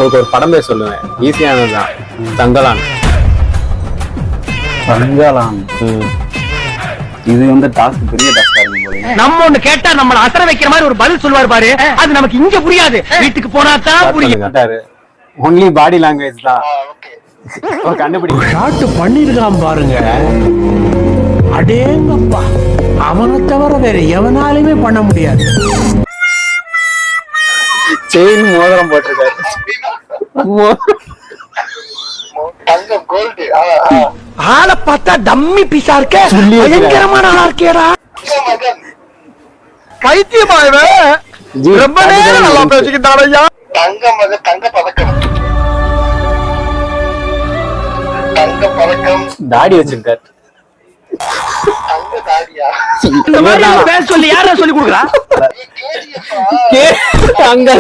உங்களுக்கு ஒரு படம் பேர் சொல்லுவேன், ஈஸியானதுதான். தங்கலான். தங்கலான். இது வந்து டாஸ்க், பெரிய டாஸ்கா இருக்கும் போல. நம்ம ஒண்ணு கேட்டா நம்மள அசர வைக்கிற மாதிரி ஒரு பதில் சொல்வார் பாரு, அது நமக்கு இங்க புரியாது, வீட்டுக்கு போனா தான் புரியும். ஒன்லி பாடி லாங்குவேஜ் தான். கண்டுபிடிக்க ஷாட் பண்ணிருக்கான் பாருங்க. அடேங்கப்பா, அவனை தவிர வேற எவனாலுமே பண்ண முடியாது. செயின் மோதிரம் போட்டிருக்காரு. ஆளை பார்த்தா டம்மி பீஸா இருக்க, பயங்கரமான ஆளா இருக்கேடா. பைத்தியமாயவே ரொம்ப நேரம் நல்லா பேசிக்கிட்டாரையா. தங்க பதக்கம். தங்க பதக்கம். தாடி வச்சிருக்காரு. தங்க தாடியா? இந்த மாதிரி பேச சொல்லி யாரா சொல்லி கொடுக்குறா? கேடிஎஃப். தங்க